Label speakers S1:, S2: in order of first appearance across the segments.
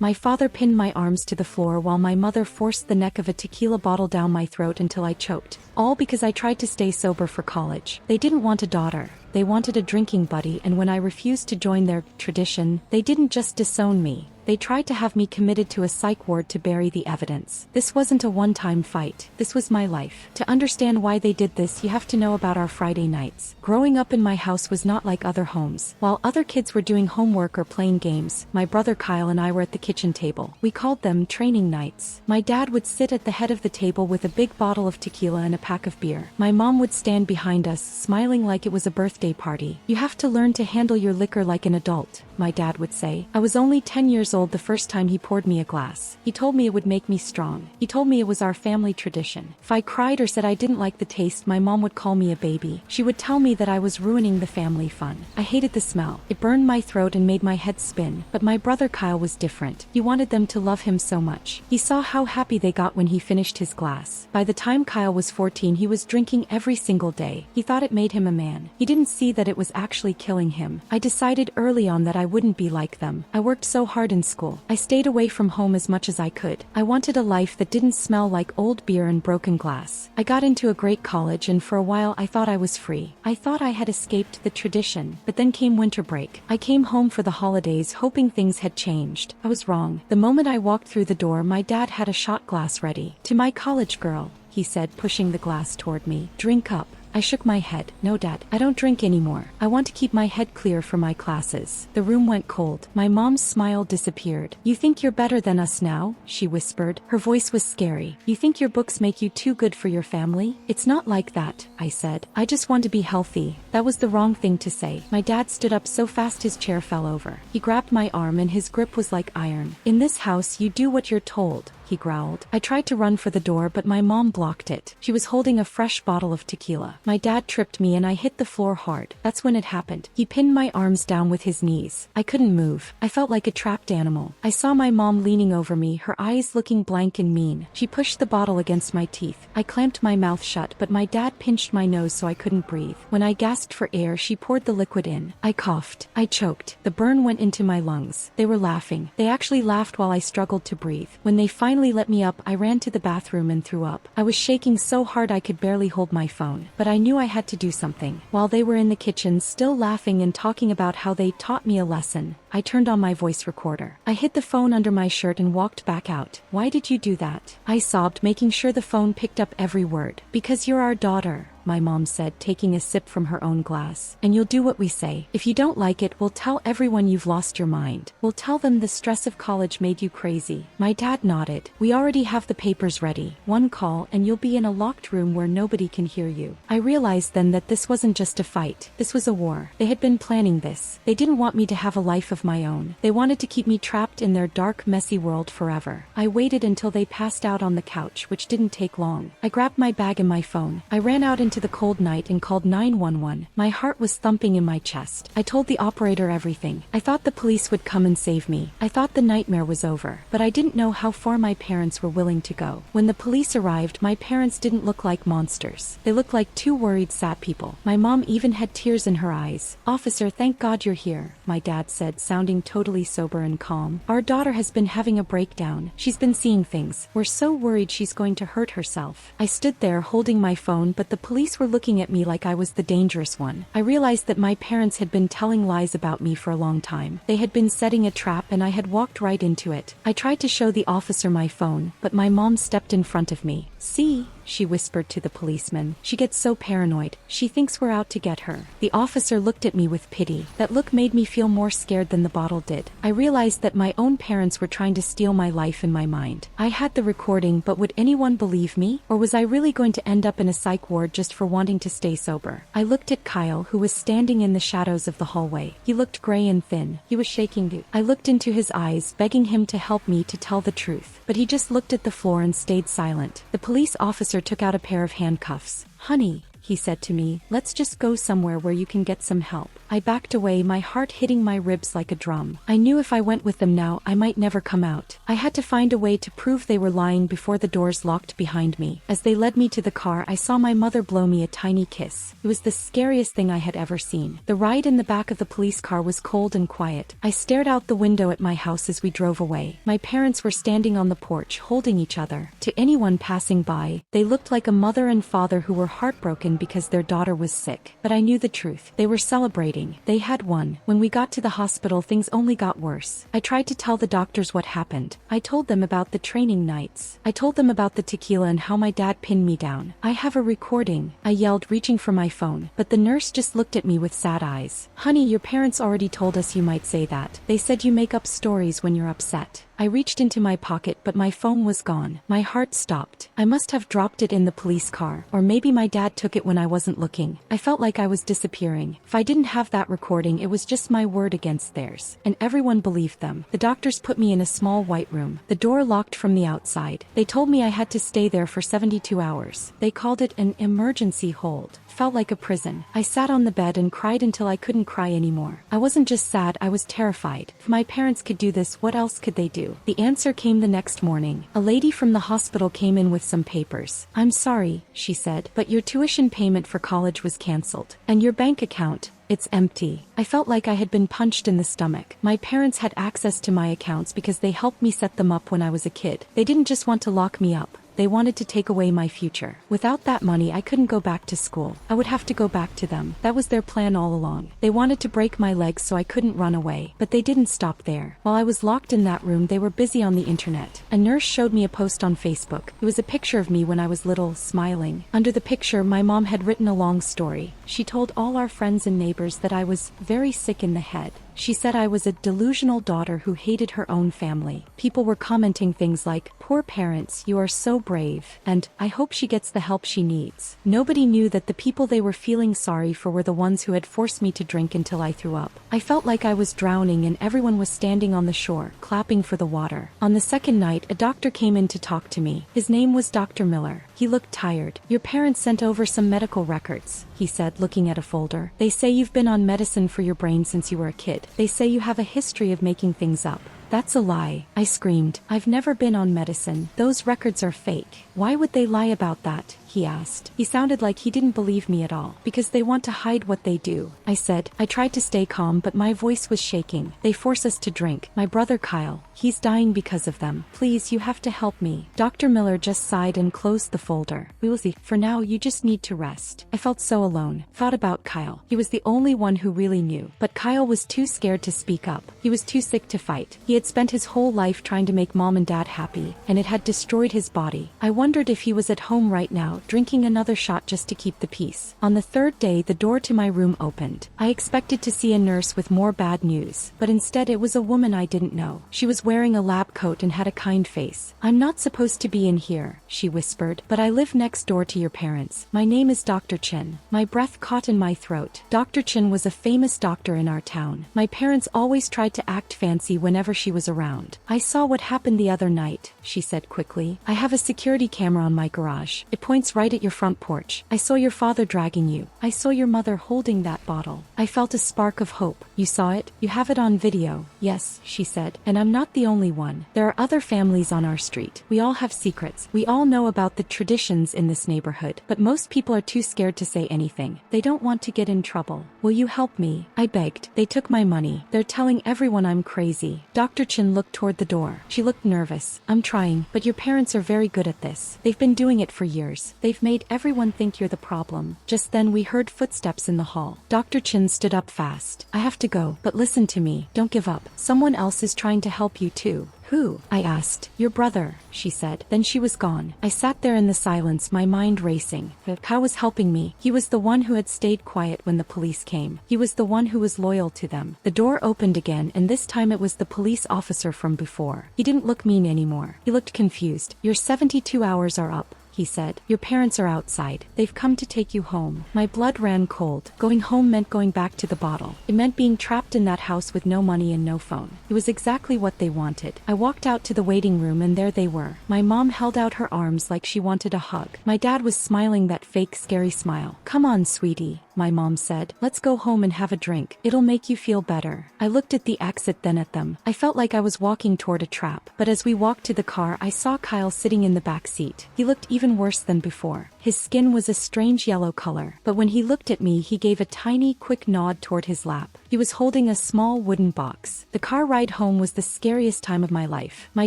S1: My father pinned my arms to the floor while my mother forced the neck of a tequila bottle down my throat until I choked. All because I tried to stay sober for college. They didn't want a daughter. They wanted a drinking buddy, and when I refused to join their tradition, they didn't just disown me. They tried to have me committed to a psych ward to bury the evidence. This wasn't a one-time fight. This was my life. To understand why they did this, you have to know about our Friday nights. Growing up in my house was not like other homes. While other kids were doing homework or playing games, my brother Kyle and I were at the kitchen table. We called them training nights. My dad would sit at the head of the table with a big bottle of tequila and a pack of beer. My mom would stand behind us, smiling like it was a birthday party. "You have to learn to handle your liquor like an adult," my dad would say. I was only 10 years old the first time he poured me a glass. He told me it would make me strong. He told me it was our family tradition. If I cried or said I didn't like the taste, my mom would call me a baby. She would tell me that I was ruining the family fun. I hated the smell. It burned my throat and made my head spin. But my brother Kyle was different. He wanted them to love him so much. He saw how happy they got when he finished his glass. By the time Kyle was 14, he was drinking every single day. He thought it made him a man. He didn't see that it was actually killing him. I decided early on that I wouldn't be like them. I worked so hard in school. I stayed away from home as much as I could. I wanted a life that didn't smell like old beer and broken glass. I got into a great college, and for a while I thought I was free. I thought I had escaped the tradition. But then came winter break. I came home for the holidays hoping things had changed. I was wrong. The moment I walked through the door, my dad had a shot glass ready. "To my college girl," he said, pushing the glass toward me. "Drink up." I shook my head. "No, Dad, I don't drink anymore. I want to keep my head clear for my classes." The room went cold. My mom's smile disappeared. "You think you're better than us now?" she whispered. Her voice was scary. "You think your books make you too good for your family?" "It's not like that," I said. "I just want to be healthy." That was the wrong thing to say. My dad stood up so fast his chair fell over. He grabbed my arm and his grip was like iron. "In this house, you do what you're told," he growled. I tried to run for the door, but my mom blocked it. She was holding a fresh bottle of tequila. My dad tripped me and I hit the floor hard. That's when it happened. He pinned my arms down with his knees. I couldn't move. I felt like a trapped animal. I saw my mom leaning over me, her eyes looking blank and mean. She pushed the bottle against my teeth. I clamped my mouth shut, but my dad pinched my nose so I couldn't breathe. When I gasped for air, she poured the liquid in. I coughed. I choked. The burn went into my lungs. They were laughing. They actually laughed while I struggled to breathe. When they finally let me up, I ran to the bathroom and threw up. I was shaking so hard I could barely hold my phone. But I knew I had to do something. While they were in the kitchen, still laughing and talking about how they taught me a lesson, I turned on my voice recorder. I hid the phone under my shirt and walked back out. "Why did you do that?" I sobbed, making sure the phone picked up every word. "Because you're our daughter," my mom said, taking a sip from her own glass. "And you'll do what we say. If you don't like it, we'll tell everyone you've lost your mind. We'll tell them the stress of college made you crazy." My dad nodded. "We already have the papers ready. One call and you'll be in a locked room where nobody can hear you." I realized then that this wasn't just a fight. This was a war. They had been planning this. They didn't want me to have a life of my own. They wanted to keep me trapped in their dark, messy world forever. I waited until they passed out on the couch, which didn't take long. I grabbed my bag and my phone. I ran out into the cold night and called 911. My heart was thumping in my chest. I told the operator everything. I thought the police would come and save me. I thought the nightmare was over. But I didn't know how far my parents were willing to go. When the police arrived, my parents didn't look like monsters. They looked like two worried, sad people. My mom even had tears in her eyes. "Officer, thank God you're here," my dad said, sounding totally sober and calm. "Our daughter has been having a breakdown. She's been seeing things. We're so worried she's going to hurt herself." I stood there holding my phone, but the police were looking at me like I was the dangerous one. I realized that my parents had been telling lies about me for a long time. They had been setting a trap and I had walked right into it. I tried to show the officer my phone, but my mom stepped in front of me. "See?" she whispered to the policeman. "She gets so paranoid. She thinks we're out to get her." The officer looked at me with pity. That look made me feel more scared than the bottle did. I realized that my own parents were trying to steal my life and my mind. I had the recording, but would anyone believe me? Or was I really going to end up in a psych ward just for wanting to stay sober? I looked at Kyle, who was standing in the shadows of the hallway. He looked gray and thin. He was shaking too. I looked into his eyes, begging him to help me to tell the truth. But he just looked at the floor and stayed silent. The police officer took out a pair of handcuffs. "Honey," he said to me. Let's just go somewhere where you can get some help. I backed away, my heart hitting my ribs like a drum. I knew if I went with them now, I might never come out. I had to find a way to prove they were lying before the doors locked behind me. As they led me to the car, I saw my mother blow me a tiny kiss. It was the scariest thing I had ever seen. The ride in the back of the police car was cold and quiet. I stared out the window at my house as we drove away. My parents were standing on the porch, holding each other. To anyone passing by, they looked like a mother and father who were heartbroken because their daughter was sick. But I knew the truth. They were celebrating. They had won. When we got to the hospital, things only got worse. I tried to tell the doctors what happened. I told them about the training nights. I told them about the tequila and how my dad pinned me down. I have a recording, I yelled, reaching for my phone. But the nurse just looked at me with sad eyes. Honey, your parents already told us you might say that. They said you make up stories when you're upset. I reached into my pocket, but my phone was gone. My heart stopped. I must have dropped it in the police car, or maybe my dad took it when I wasn't looking. I felt like I was disappearing. If I didn't have that recording, it was just my word against theirs. And everyone believed them. The doctors put me in a small white room. The door locked from the outside. They told me I had to stay there for 72 hours. They called it an emergency hold. Felt like a prison. I sat on the bed and cried until I couldn't cry anymore. I wasn't just sad, I was terrified. If my parents could do this, what else could they do? The answer came the next morning. A lady from the hospital came in with some papers. I'm sorry, she said, but your tuition payment for college was canceled. And your bank account, it's empty. I felt like I had been punched in the stomach. My parents had access to my accounts because they helped me set them up when I was a kid. They didn't just want to lock me up. They wanted to take away my future. Without that money, I couldn't go back to school. I would have to go back to them. That was their plan all along. They wanted to break my legs so I couldn't run away. But they didn't stop there. While I was locked in that room, they were busy on the internet. A nurse showed me a post on Facebook. It was a picture of me when I was little, smiling. Under the picture, my mom had written a long story. She told all our friends and neighbors that I was very sick in the head. She said I was a delusional daughter who hated her own family. People were commenting things like, "Poor parents, you are so brave," and "I hope she gets the help she needs." Nobody knew that the people they were feeling sorry for were the ones who had forced me to drink until I threw up. I felt like I was drowning and everyone was standing on the shore, clapping for the water. On the second night, a doctor came in to talk to me. His name was Dr. Miller. He looked tired. "Your parents sent over some medical records," he said, looking at a folder. "They say you've been on medicine for your brain since you were a kid. They say you have a history of making things up." "That's a lie," I screamed. "I've never been on medicine. Those records are fake." "Why would they lie about that?" he asked. He sounded like he didn't believe me at all. "Because they want to hide what they do," I said. I tried to stay calm, but my voice was shaking. "They force us to drink. My brother Kyle, he's dying because of them. Please, you have to help me." Dr. Miller just sighed and closed the folder. "We will see. For now, you just need to rest." I felt so alone. Thought about Kyle. He was the only one who really knew. But Kyle was too scared to speak up. He was too sick to fight. He had spent his whole life trying to make mom and dad happy, and it had destroyed his body. I wondered if he was at home right now, drinking another shot just to keep the peace. On the third day, the door to my room opened. I expected to see a nurse with more bad news, but instead it was a woman I didn't know. She was wearing a lab coat and had a kind face. "I'm not supposed to be in here," she whispered, "but I live next door to your parents. My name is Dr. Chin." My breath caught in my throat. Dr. Chin was a famous doctor in our town. My parents always tried to act fancy whenever she was around. "I saw what happened the other night," she said quickly. "I have a security camera on my garage. It points right at your front porch. I saw your father dragging you. I saw your mother holding that bottle." I felt a spark of hope. "You saw it? You have it on video?" "Yes," she said. "And I'm not the only one. There are other families on our street. We all have secrets. We all know about the traditions in this neighborhood, but most people are too scared to say anything. They don't want to get in trouble. Will you help me?" I begged. "They took my money. They're telling everyone I'm crazy." Dr. Chin looked toward the door. She looked nervous. "I'm trying, but your parents are very good at this. They've been doing it for years. They've made everyone think you're the problem." Just then we heard footsteps in the hall. Dr. Chin stood up fast. "I have to go, but listen to me. Don't give up. Someone else is trying to help you too." "Who?" I asked. "Your brother," she said. Then she was gone. I sat there in the silence, my mind racing. Kyle was helping me. He was the one who had stayed quiet when the police came. He was the one who was loyal to them. The door opened again, and this time it was the police officer from before. He didn't look mean anymore. He looked confused. "Your 72 hours are up," he said. Your parents are outside. They've come to take you home. My blood ran cold. Going home meant going back to the bottle. It meant being trapped in that house with no money and no phone. It was exactly what they wanted. I walked out to the waiting room and there they were. My mom held out her arms like she wanted a hug. My dad was smiling that fake scary smile. Come on, sweetie, my mom said. Let's go home and have a drink. It'll make you feel better. I looked at the exit, then at them. I felt like I was walking toward a trap. But as we walked to the car, I saw Kyle sitting in the back seat. He looked even worse than before. His skin was a strange yellow color. But when he looked at me, he gave a tiny, quick nod toward his lap. He was holding a small wooden box. The car ride home was the scariest time of my life. My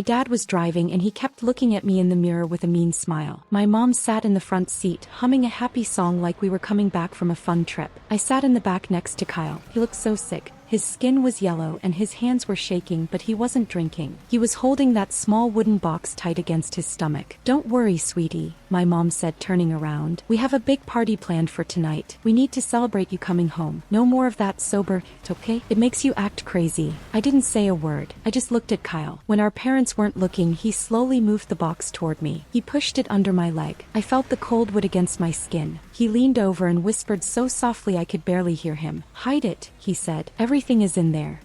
S1: dad was driving and he kept looking at me in the mirror with a mean smile. My mom sat in the front seat, humming a happy song like we were coming back from a fun trip. I sat in the back next to Kyle. He looked so sick. His skin was yellow and his hands were shaking, but he wasn't drinking. He was holding that small wooden box tight against his stomach. Don't worry, sweetie, my mom said, turning around. We have a big party planned for tonight. We need to celebrate you coming home. No more of that sober, okay? It makes you act crazy. I didn't say a word. I just looked at Kyle. When our parents weren't looking, he slowly moved the box toward me. He pushed it under my leg. I felt the cold wood against my skin. He leaned over and whispered so softly I could barely hear him. Hide it, he said. Everything is in there.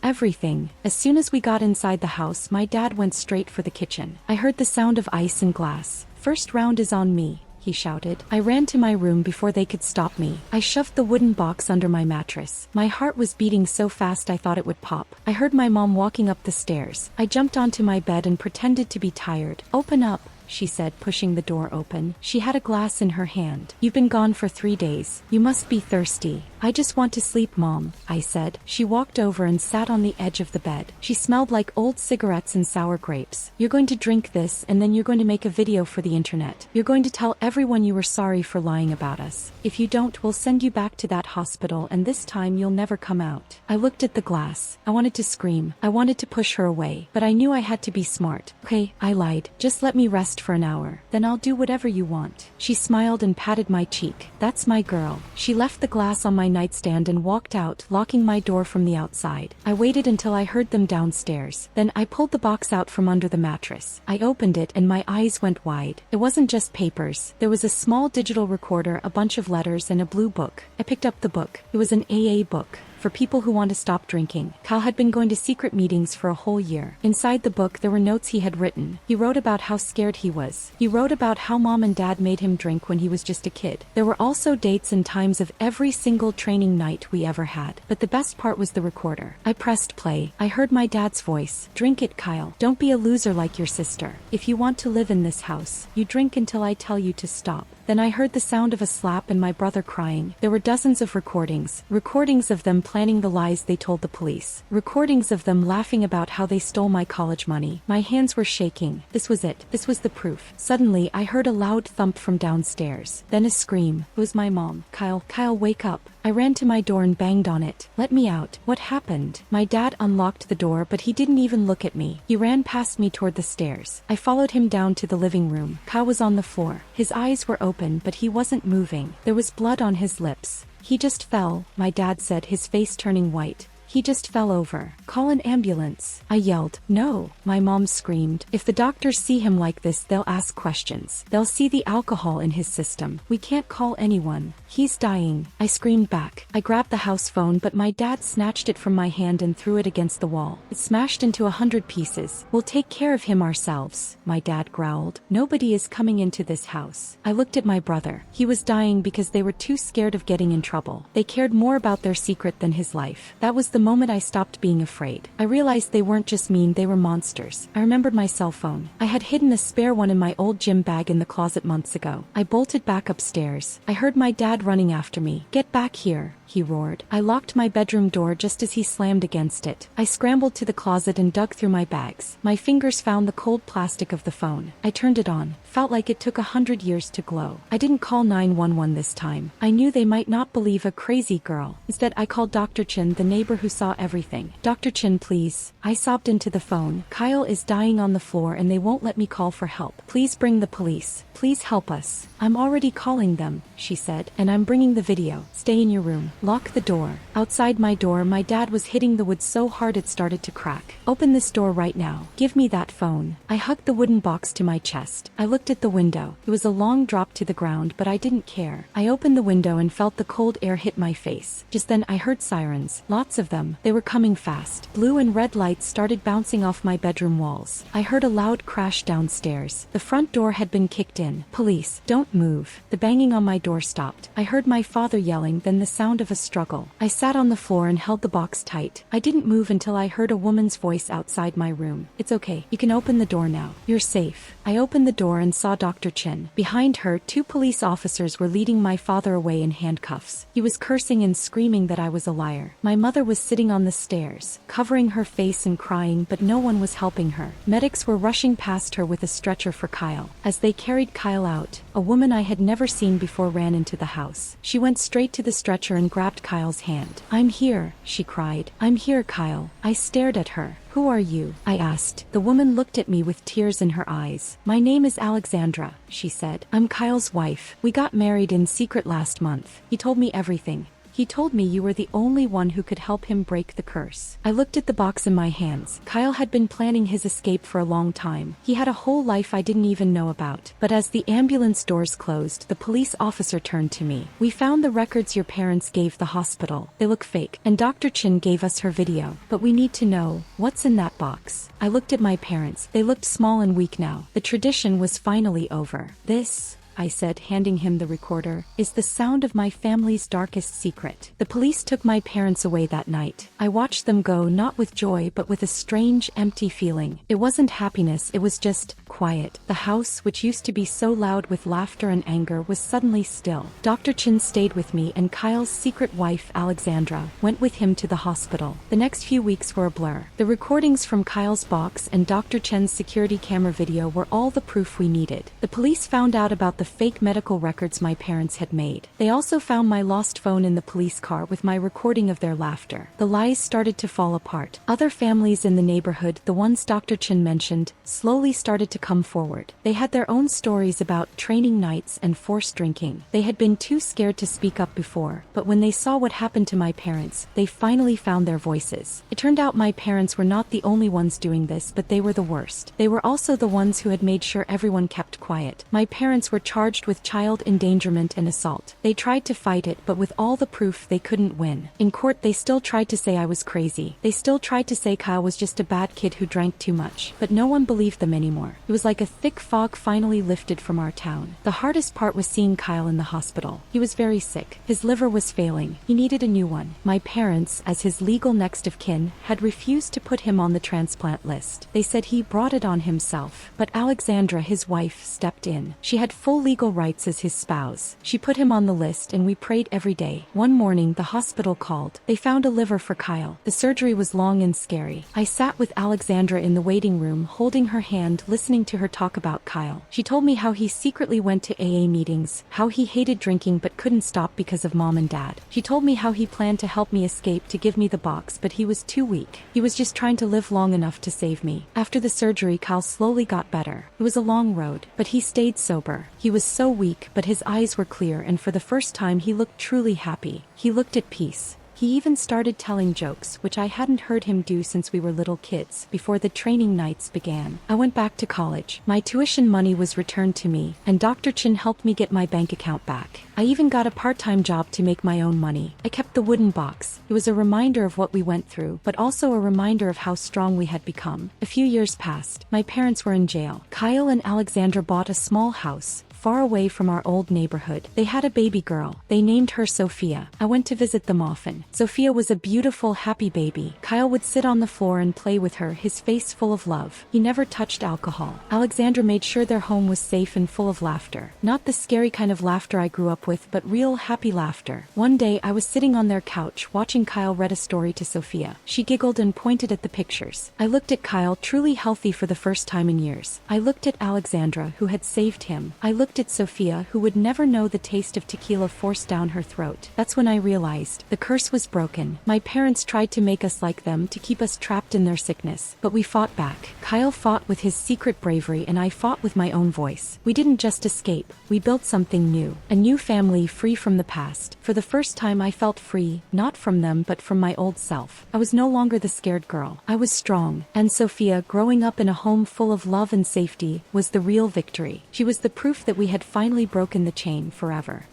S1: Everything. As soon as we got inside the house, my dad went straight for the kitchen. I heard the sound of ice and glass. First round is on me, he shouted. I ran to my room before they could stop me. I shoved the wooden box under my mattress. My heart was beating so fast I thought it would pop. I heard my mom walking up the stairs. I jumped onto my bed and pretended to be tired. Open up, she said, pushing the door open. She had a glass in her hand. You've been gone for 3 days. You must be thirsty. I just want to sleep, Mom, I said. She walked over and sat on the edge of the bed. She smelled like old cigarettes and sour grapes. You're going to drink this and then you're going to make a video for the internet. You're going to tell everyone you were sorry for lying about us. If you don't, we'll send you back to that hospital and this time you'll never come out. I looked at the glass. I wanted to scream. I wanted to push her away, but I knew I had to be smart. Okay, I lied. Just let me rest for an hour. Then I'll do whatever you want. She smiled and patted my cheek. That's my girl. She left the glass on my nightstand and walked out, locking my door from the outside. I waited until I heard them downstairs. Then I pulled the box out from under the mattress. I opened it and my eyes went wide. It wasn't just papers. There was a small digital recorder, a bunch of letters, and a blue book. I picked up the book. It was an AA book for people who want to stop drinking. Kyle had been going to secret meetings for a whole year. Inside the book there were notes he had written. He wrote about how scared he was. He wrote about how Mom and Dad made him drink when he was just a kid. There were also dates and times of every single training night we ever had. But the best part was the recorder. I pressed play. I heard my dad's voice. Drink it, Kyle. Don't be a loser like your sister. If you want to live in this house, you drink until I tell you to stop. Then I heard the sound of a slap and my brother crying. There were dozens of recordings. Recordings of them planning the lies they told the police. Recordings of them laughing about how they stole my college money. My hands were shaking. This was it. This was the proof. Suddenly, I heard a loud thump from downstairs. Then a scream. It was my mom. Kyle, wake up. I ran to my door and banged on it. Let me out. What happened? My dad unlocked the door, but he didn't even look at me. He ran past me toward the stairs. I followed him down to the living room. Kyle was on the floor. His eyes were open, but he wasn't moving. There was blood on his lips. He just fell, my dad said, his face turning white. He just fell over. Call an ambulance. I yelled. No, my mom screamed. If the doctors see him like this, they'll ask questions. They'll see the alcohol in his system. We can't call anyone. He's dying. I screamed back. I grabbed the house phone, but my dad snatched it from my hand and threw it against the wall. It smashed into 100 pieces. We'll take care of him ourselves, my dad growled. Nobody is coming into this house. I looked at my brother. He was dying because they were too scared of getting in trouble. They cared more about their secret than his life. That was the moment I stopped being afraid. I realized they weren't just mean, they were monsters. I remembered my cell phone. I had hidden a spare one in my old gym bag in the closet months ago. I bolted back upstairs. I heard my dad running after me. Get back here, he roared. I locked my bedroom door just as he slammed against it. I scrambled to the closet and dug through my bags. My fingers found the cold plastic of the phone. I turned it on. Felt like it took 100 years to glow. I didn't call 911 this time. I knew they might not believe a crazy girl. Instead, I called Dr. Chin, the neighbor who saw everything. Dr. Chin, please. I sobbed into the phone. Kyle is dying on the floor and they won't let me call for help. Please bring the police. Please help us. I'm already calling them, she said, and I'm bringing the video. Stay in your room. Lock the door. Outside my door, my dad was hitting the wood so hard it started to crack. Open this door right now. Give me that phone. I hugged the wooden box to my chest. I looked at the window. It was a long drop to the ground, but I didn't care. I opened the window and felt the cold air hit my face. Just then I heard sirens. Lots of them. They were coming fast. Blue and red lights started bouncing off my bedroom walls. I heard a loud crash downstairs. The front door had been kicked in. Police, don't move. The banging on my door stopped. I heard my father yelling, then the sound of a struggle. I sat on the floor and held the box tight. I didn't move until I heard a woman's voice outside my room. It's okay. You can open the door now. You're safe. I opened the door and saw Dr. Chin. Behind her, 2 police officers were leading my father away in handcuffs. He was cursing and screaming that I was a liar. My mother was sitting on the stairs, covering her face and crying, but no one was helping her. Medics were rushing past her with a stretcher for Kyle. As they carried Kyle out, a woman I had never seen before ran into the house. She went straight to the stretcher and grabbed Kyle's hand. "I'm here," she cried. "I'm here, Kyle." I stared at her. "Who are you?" I asked. The woman looked at me with tears in her eyes. "My name is Alexandra," she said. "I'm Kyle's wife. We got married in secret last month. He told me everything. He told me you were the only one who could help him break the curse." I looked at the box in my hands. Kyle had been planning his escape for a long time. He had a whole life I didn't even know about. But as the ambulance doors closed, the police officer turned to me. "We found the records your parents gave the hospital. They look fake. And Dr. Chin gave us her video. But we need to know, what's in that box?" I looked at my parents. They looked small and weak now. The tradition was finally over. "This," I said, handing him the recorder, "is the sound of my family's darkest secret." The police took my parents away that night. I watched them go, not with joy but with a strange, empty feeling. It wasn't happiness, it was just quiet. The house, which used to be so loud with laughter and anger, was suddenly still. Dr. Chin stayed with me, and Kyle's secret wife, Alexandra, went with him to the hospital. The next few weeks were a blur. The recordings from Kyle's box and Dr. Chen's security camera video were all the proof we needed. The police found out about the fake medical records my parents had made. They also found my lost phone in the police car with my recording of their laughter. The lies started to fall apart. Other families in the neighborhood, the ones Dr. Chin mentioned, slowly started to come forward. They had their own stories about training nights and forced drinking. They had been too scared to speak up before, but when they saw what happened to my parents, they finally found their voices. It turned out my parents were not the only ones doing this, but they were the worst. They were also the ones who had made sure everyone kept quiet. My parents were charged with child endangerment and assault. They tried to fight it, but with all the proof they couldn't win. In court they still tried to say I was crazy. They still tried to say Kyle was just a bad kid who drank too much. But no one believed them anymore. It was like a thick fog finally lifted from our town. The hardest part was seeing Kyle in the hospital. He was very sick. His liver was failing. He needed a new one. My parents, as his legal next of kin, had refused to put him on the transplant list. They said he brought it on himself. But Alexandra, his wife, stepped in. She had full legal rights as his spouse. She put him on the list, and we prayed every day. One morning, the hospital called. They found a liver for Kyle. The surgery was long and scary. I sat with Alexandra in the waiting room, holding her hand, listening to her talk about Kyle. She told me how he secretly went to AA meetings, how he hated drinking but couldn't stop because of mom and dad. She told me how he planned to help me escape, to give me the box, but he was too weak. He was just trying to live long enough to save me. After the surgery, Kyle slowly got better. It was a long road, but he stayed sober. He was so weak, but his eyes were clear, and for the first time he looked truly happy. He looked at peace. He even started telling jokes, which I hadn't heard him do since we were little kids, before the training nights began. I went back to college. My tuition money was returned to me, and Dr. Chin helped me get my bank account back. I even got a part-time job to make my own money. I kept the wooden box. It was a reminder of what we went through, but also a reminder of how strong we had become. A few years passed. My parents were in jail. Kyle and Alexandra bought a small house far away from our old neighborhood. They had a baby girl. They named her Sophia. I went to visit them often. Sophia was a beautiful, happy baby. Kyle would sit on the floor and play with her, his face full of love. He never touched alcohol. Alexandra made sure their home was safe and full of laughter. Not the scary kind of laughter I grew up with, but real, happy laughter. One day, I was sitting on their couch watching Kyle read a story to Sophia. She giggled and pointed at the pictures. I looked at Kyle, truly healthy for the first time in years. I looked at Alexandra, who had saved him. I looked looked at Sophia, who would never know the taste of tequila forced down her throat. That's when I realized the curse was broken. My parents tried to make us like them, to keep us trapped in their sickness, but we fought back. Kyle fought with his secret bravery and I fought with my own voice. We didn't just escape, we built something new. A new family free from the past. For the first time I felt free, not from them but from my old self. I was no longer the scared girl. I was strong. And Sophia, growing up in a home full of love and safety, was the real victory. She was the proof that we had finally broken the chain forever.